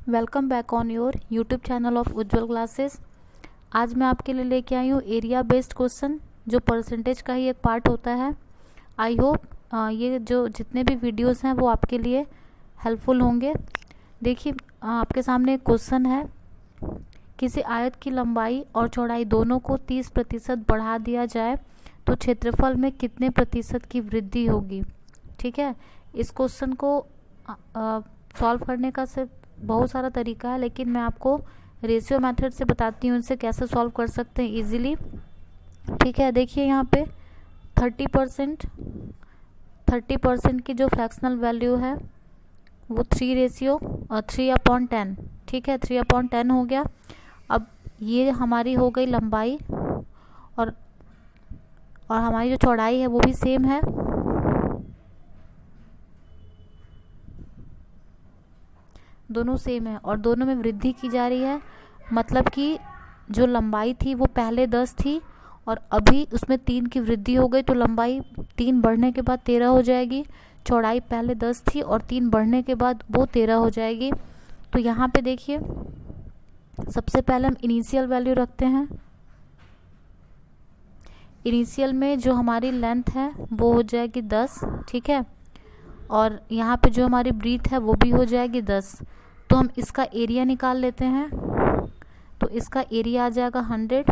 Welcome back on your YouTube channel of Ujjwal classes. आज मैं आपके लिए लेके आई हूँ एरिया बेस्ड क्वेश्चन, जो परसेंटेज का ही एक पार्ट होता है। आई होप ये जो जितने भी वीडियोस हैं वो आपके लिए हेल्पफुल होंगे। देखिए, आपके सामने एक क्वेश्चन है। किसी आयत की लंबाई और चौड़ाई दोनों को 30% बढ़ा दिया जाए तो क्षेत्रफल में कितने प्रतिशत की वृद्धि होगी। ठीक है, इस क्वेश्चन को सॉल्व करने का सिर्फ बहुत सारा तरीका है, लेकिन मैं आपको रेशियो मेथड से बताती हूँ इनसे कैसे सॉल्व कर सकते हैं इजीली। ठीक है, देखिए यहाँ पे 30% की जो फ्रैक्शनल वैल्यू है वो 3:10। ठीक है, 3/10 हो गया। अब ये हमारी हो गई लंबाई और हमारी जो चौड़ाई है वो भी सेम है। दोनों सेम है और दोनों में वृद्धि की जा रही है। मतलब कि जो लंबाई थी वो पहले 10 थी और अभी उसमें 3 की वृद्धि हो गई, तो लंबाई 3 बढ़ने के बाद 13 हो जाएगी। चौड़ाई पहले 10 थी और 3 बढ़ने के बाद वो 13 हो जाएगी। तो यहाँ पे देखिए, सबसे पहले हम इनिशियल वैल्यू रखते हैं। इनिशियल में जो हमारी लेंथ है वो हो जाएगी 10। ठीक है, और यहाँ पे जो हमारी ब्रीथ है वो भी हो जाएगी 10। तो हम इसका एरिया निकाल लेते हैं। तो इसका एरिया आ जाएगा 100।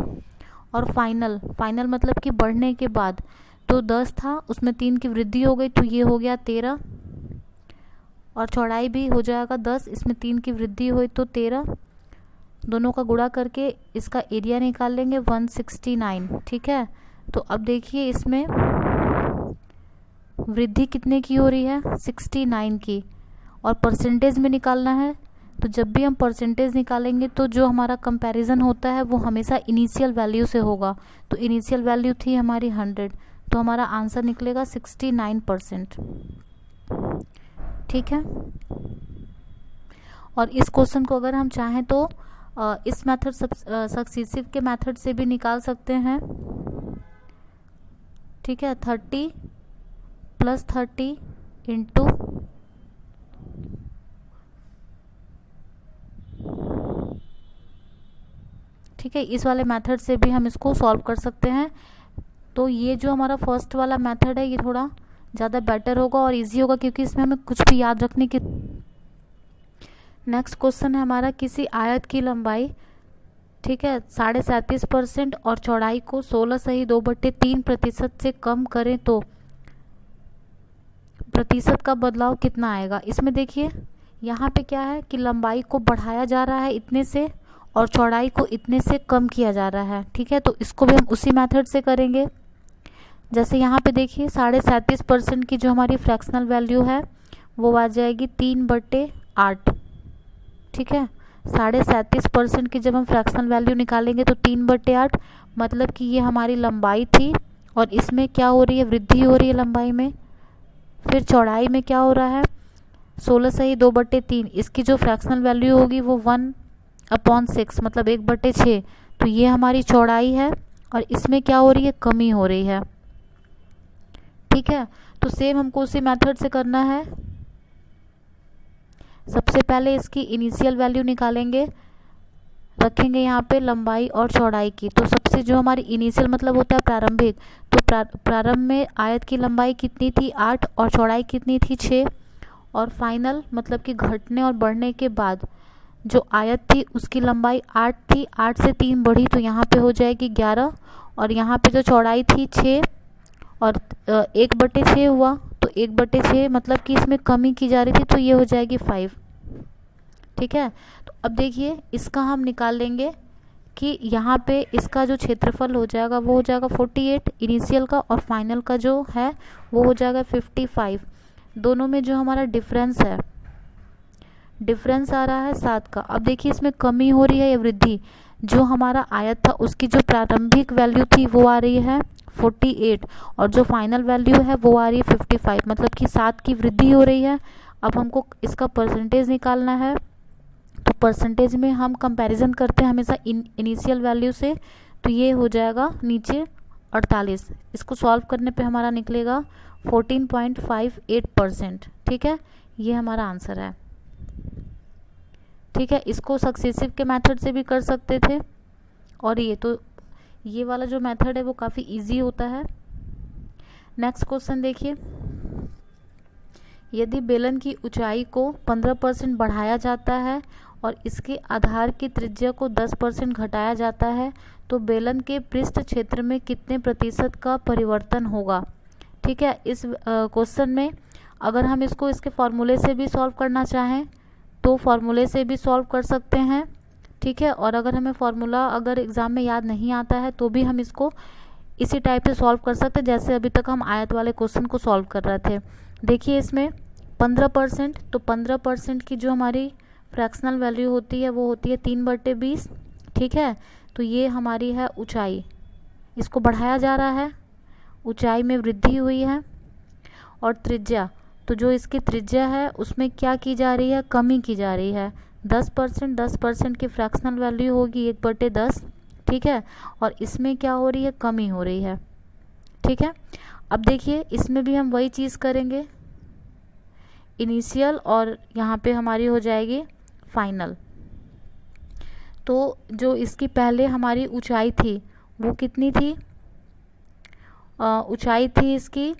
और फाइनल मतलब कि बढ़ने के बाद तो 10 था, उसमें 3 की वृद्धि हो गई तो ये हो गया 13। और चौड़ाई भी हो जाएगा 10, इसमें 3 की वृद्धि हुई तो 13। दोनों का गुणा करके इसका एरिया निकाल लेंगे 169। ठीक है, तो अब देखिए इसमें वृद्धि कितने की हो रही है, 69 की। और परसेंटेज में निकालना है, तो जब भी हम परसेंटेज निकालेंगे तो जो हमारा कंपैरिजन होता है वो हमेशा इनिशियल वैल्यू से होगा। तो इनिशियल वैल्यू थी हमारी 100, तो हमारा आंसर निकलेगा 69%। ठीक है, और इस क्वेश्चन को अगर हम चाहें तो इस मेथड सक्सेसिव के मेथड से भी निकाल सकते हैं। ठीक है, 30 + 30 इंटू ठीक है, इस वाले मेथड से भी हम इसको सॉल्व कर सकते हैं। तो ये जो हमारा फर्स्ट वाला मेथड है ये थोड़ा ज़्यादा बेटर होगा और इजी होगा, क्योंकि इसमें हमें कुछ भी याद रखने की। नेक्स्ट क्वेश्चन है हमारा, किसी आयत की लंबाई ठीक है 37.5% और चौड़ाई को 16.2/3% से कम करें तो प्रतिशत का बदलाव कितना आएगा। इसमें देखिए यहाँ पे क्या है कि लंबाई को बढ़ाया जा रहा है इतने से और चौड़ाई को इतने से कम किया जा रहा है। ठीक है, तो इसको भी हम उसी मेथड से करेंगे। जैसे यहाँ पे देखिए 37.5% की जो हमारी फ्रैक्शनल वैल्यू है वो आ जाएगी 3/8। ठीक है, 37.5% की जब हम फ्रैक्शनल वैल्यू निकालेंगे तो 3/8, मतलब कि ये हमारी लंबाई थी और इसमें क्या हो रही है, वृद्धि हो रही है लंबाई में। फिर चौड़ाई में क्या हो रहा है, 16.2/3। इसकी जो फ्रैक्शनल वैल्यू होगी वो 1/6, मतलब 1/6। तो ये हमारी चौड़ाई है और इसमें क्या हो रही है, कमी हो रही है। ठीक है, तो सेम हमको उसी मेथड से करना है। सबसे पहले इसकी इनिशियल वैल्यू निकालेंगे, रखेंगे यहाँ पे लंबाई और चौड़ाई की। तो सबसे जो हमारी इनिशियल मतलब होता है प्रारंभिक, तो प्रारंभ में आयत की लंबाई कितनी थी, 8, और चौड़ाई कितनी थी, 6। और फाइनल मतलब कि घटने और बढ़ने के बाद जो आयत थी उसकी लंबाई 8 थी, 8 से 3 बढ़ी तो यहाँ पे हो जाएगी 11। और यहाँ पे जो चौड़ाई थी 6 और 1/6 हुआ, तो 1/6 मतलब कि इसमें कमी की जा रही थी तो ये हो जाएगी 5। ठीक है, तो अब देखिए इसका हम निकाल लेंगे कि यहाँ पे इसका जो क्षेत्रफल हो जाएगा वो हो जाएगा 48 इनिशियल का, और फाइनल का जो है वो हो जाएगा 55। दोनों में जो हमारा डिफरेंस है, डिफरेंस आ रहा है 7 का। अब देखिए इसमें कमी हो रही है या वृद्धि। जो हमारा आयत था उसकी जो प्रारंभिक वैल्यू थी वो आ रही है 48 और जो फाइनल वैल्यू है वो आ रही है 55, मतलब कि 7 की वृद्धि हो रही है। अब हमको इसका परसेंटेज निकालना है, तो परसेंटेज में हम कंपैरिजन करते हैं हमेशा इनिशियल वैल्यू से। तो ये हो जाएगा नीचे 48। इसको सॉल्व करने पे हमारा निकलेगा 14.58%। ठीक है, ये हमारा आंसर है। ठीक है, इसको सक्सेसिव के मेथड से भी कर सकते थे, और ये वाला जो मेथड है वो काफ़ी इजी होता है। नेक्स्ट क्वेश्चन देखिए, यदि बेलन की ऊंचाई को 15% बढ़ाया जाता है और इसके आधार की त्रिज्या को 10% घटाया जाता है तो बेलन के पृष्ठ क्षेत्र में कितने प्रतिशत का परिवर्तन होगा। ठीक है, इस क्वेश्चन में अगर हम इसको इसके फॉर्मूले से भी सॉल्व करना चाहें तो फॉर्मूले से भी सॉल्व कर सकते हैं। ठीक है, और अगर हमें फॉर्मूला अगर एग्ज़ाम में याद नहीं आता है तो भी हम इसको इसी टाइप से सॉल्व कर सकते हैं जैसे अभी तक हम आयत वाले क्वेश्चन को सॉल्व कर रहे थे। देखिए इसमें 15%, तो 15% की जो हमारी फ्रैक्शनल वैल्यू होती है वो होती है 3/20। ठीक है, तो ये हमारी है ऊंचाई, इसको बढ़ाया जा रहा है, ऊंचाई में वृद्धि हुई है। और त्रिज्या, तो जो इसकी त्रिज्या है उसमें क्या की जा रही है, कमी की जा रही है। 10% की फ्रैक्शनल वैल्यू होगी 1/10। ठीक है, और इसमें क्या हो रही है, कमी हो रही है। ठीक है, अब देखिए इसमें भी हम वही चीज़ करेंगे, इनिशियल और यहाँ पे हमारी हो जाएगी फाइनल। तो जो इसकी पहले हमारी ऊंचाई थी वो कितनी थी, ऊंचाई थी इसकी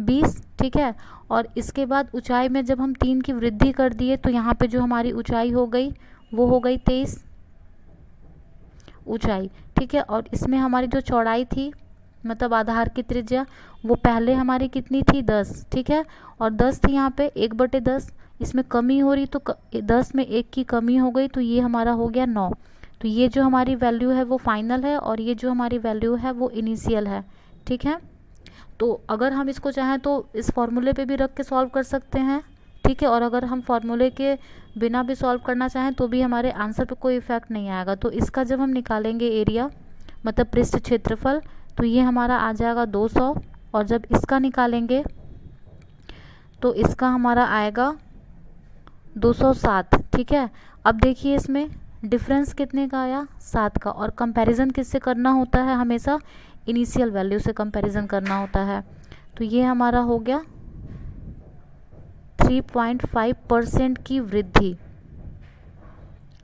20। ठीक है, और इसके बाद ऊंचाई में जब हम 3 की वृद्धि कर दिए तो यहाँ पे जो हमारी ऊंचाई हो गई वो हो गई 23 ऊंचाई। ठीक है, और इसमें हमारी जो चौड़ाई थी मतलब आधार की त्रिज्या वो पहले हमारी कितनी थी 10। ठीक है, और 10 थी यहाँ पे 1/10, इसमें कमी हो रही तो 10 में 1 की कमी हो गई तो ये हमारा हो गया 9। तो ये जो हमारी वैल्यू है वो फाइनल है और ये जो हमारी वैल्यू है वो इनिशियल है। ठीक है, तो अगर हम इसको चाहें तो इस फॉर्मूले पे भी रख के सॉल्व कर सकते हैं। ठीक है, और अगर हम फॉर्मूले के बिना भी सॉल्व करना चाहें तो भी हमारे आंसर पे कोई इफेक्ट नहीं आएगा। तो इसका जब हम निकालेंगे एरिया मतलब पृष्ठ क्षेत्रफल तो ये हमारा आ जाएगा 200, और जब इसका निकालेंगे तो इसका हमारा आएगा 207। ठीक है, अब देखिए इसमें डिफरेंस कितने का आया, 7 का, और कंपैरिजन किससे करना होता है, हमेशा इनिशियल वैल्यू से कंपैरिजन करना होता है। तो ये हमारा हो गया 3.5% की वृद्धि।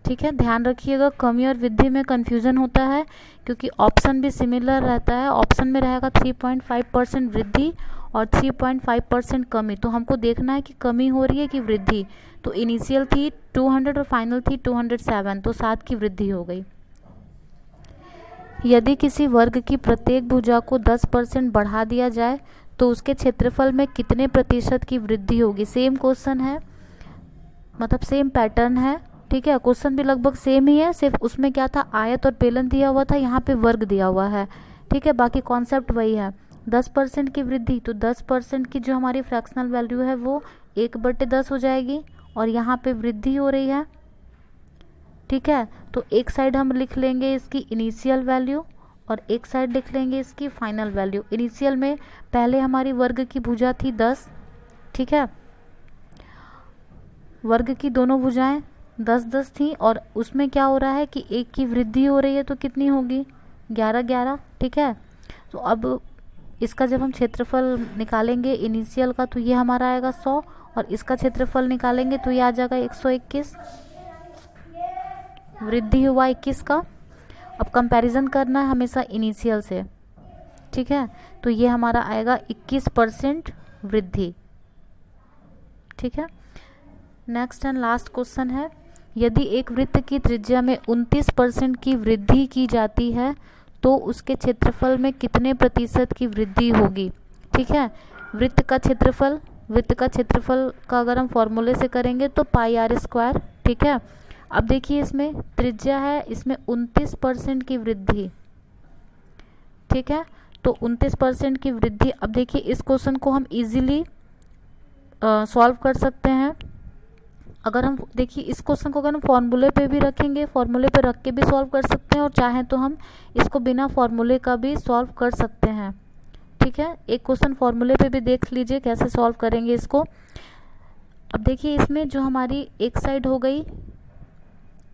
ठीक है, ध्यान रखिएगा कमी और वृद्धि में कंफ्यूजन होता है क्योंकि ऑप्शन भी सिमिलर रहता है। ऑप्शन में रहेगा 3.5% वृद्धि और 3.5% कमी, तो हमको देखना है कि कमी हो रही है कि वृद्धि। तो इनिशियल थी 200 और फाइनल थी 207, तो 7 की वृद्धि हो गई। यदि किसी वर्ग की प्रत्येक भुजा को 10% बढ़ा दिया जाए तो उसके क्षेत्रफल में कितने प्रतिशत की वृद्धि होगी। सेम क्वेश्चन है, मतलब सेम पैटर्न है। ठीक है, क्वेश्चन भी लगभग सेम ही है, सिर्फ उसमें क्या था आयत और बेलन दिया हुआ था, यहाँ पे वर्ग दिया हुआ है। ठीक है, बाकी कॉन्सेप्ट वही है। 10% की वृद्धि, तो 10% की जो हमारी फ्रैक्शनल वैल्यू है वो 1/10 हो जाएगी और यहाँ पे वृद्धि हो रही है। ठीक है, तो एक साइड हम लिख लेंगे इसकी इनिशियल वैल्यू और एक साइड लिख लेंगे इसकी फाइनल वैल्यू। इनिशियल में पहले हमारी वर्ग की भुजा थी 10। ठीक है, वर्ग की दोनों भुजाएं 10-10 थी और उसमें क्या हो रहा है कि 1 की वृद्धि हो रही है तो कितनी होगी 11-11। ठीक है, तो अब इसका जब हम क्षेत्रफल निकालेंगे इनिशियल का तो ये हमारा आएगा 100 और इसका क्षेत्रफल निकालेंगे तो ये आ जाएगा 121। वृद्धि हुआ 21 का। अब कंपैरिजन करना है हमेशा इनिशियल से। ठीक है, तो ये हमारा आएगा 21% वृद्धि। ठीक है, नेक्स्ट एंड लास्ट क्वेश्चन है, यदि एक वृत्त की त्रिज्या में 29% की वृद्धि की जाती है तो उसके क्षेत्रफल में कितने प्रतिशत की वृद्धि होगी। ठीक है, वृत्त का क्षेत्रफल का अगर हम फॉर्मूले से करेंगे तो πr²। ठीक है, अब देखिए इसमें त्रिज्या है, इसमें 29% की वृद्धि। ठीक है, तो 29% की वृद्धि। अब देखिए इस क्वेश्चन को हम इजीली सॉल्व कर सकते हैं। अगर हम देखिए इस क्वेश्चन को अगर हम फॉर्मूले पे भी रखेंगे, फॉर्मूले पे रख के भी सॉल्व कर सकते हैं और चाहें तो हम इसको बिना फॉर्मूले का भी सॉल्व कर सकते हैं। ठीक है, एक क्वेश्चन फॉर्मूले पे भी देख लीजिए कैसे सॉल्व करेंगे इसको। अब देखिए इसमें जो हमारी एक साइड हो गई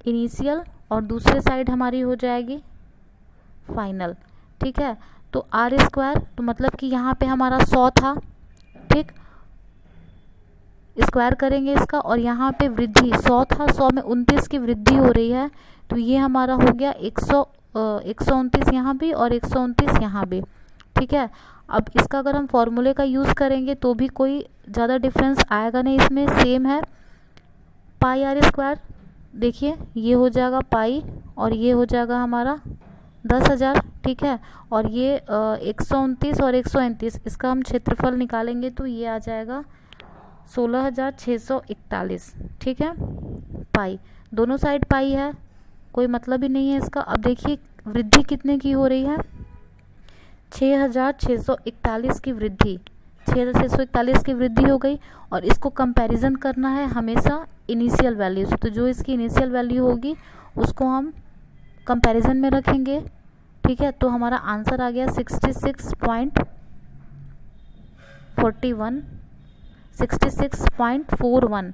इनिशियल और दूसरे साइड हमारी हो जाएगी फाइनल। ठीक है, तो r², तो मतलब कि यहाँ पे हमारा 100 था। ठीक, स्क्वायर करेंगे इसका, और यहाँ पे वृद्धि 100 था, 100 में 29 की वृद्धि हो रही है, तो ये हमारा हो गया 129 यहाँ भी और 129 यहाँ भी। ठीक है, अब इसका अगर हम फॉर्मूले का यूज़ करेंगे तो भी कोई ज़्यादा डिफरेंस आएगा नहीं, इसमें सेम है। पाई आर स्क्वायर, देखिए ये हो जाएगा पाई और ये हो जाएगा हमारा 10,000। ठीक है, और ये 129 और 131 इसका हम क्षेत्रफल निकालेंगे तो ये आ जाएगा 16,641। ठीक है, पाई दोनों साइड पाई है, कोई मतलब ही नहीं है इसका। अब देखिए वृद्धि कितने की हो रही है, 6,641 की वृद्धि, 6,641 की वृद्धि हो गई। और इसको कंपैरिजन करना है हमेशा इनिशियल वैल्यू से, तो जो इसकी इनिशियल वैल्यू होगी उसको हम कंपैरिजन में रखेंगे। ठीक है, तो हमारा आंसर आ गया 66.41।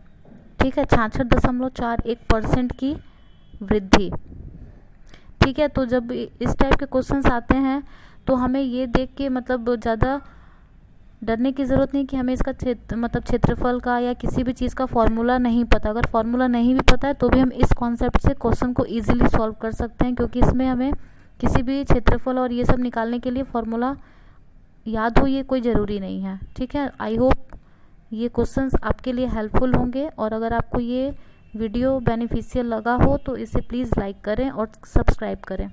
ठीक है, 66.41% की वृद्धि। ठीक है, तो जब इस टाइप के क्वेश्चंस आते हैं तो हमें ये देख के मतलब ज़्यादा डरने की ज़रूरत नहीं कि हमें इसका क्षेत्रफल का या किसी भी चीज़ का फॉर्मूला नहीं पता। अगर फॉर्मूला नहीं भी पता है तो भी हम इस कॉन्सेप्ट से क्वेश्चन को इजीली सॉल्व कर सकते हैं, क्योंकि इसमें हमें किसी भी क्षेत्रफल और ये सब निकालने के लिए फॉर्मूला याद हो ये कोई ज़रूरी नहीं है। ठीक है, आई होप ये क्वेश्चंस आपके लिए हेल्पफुल होंगे, और अगर आपको ये वीडियो बेनिफिशियल लगा हो तो इसे प्लीज़ लाइक करें और सब्सक्राइब करें।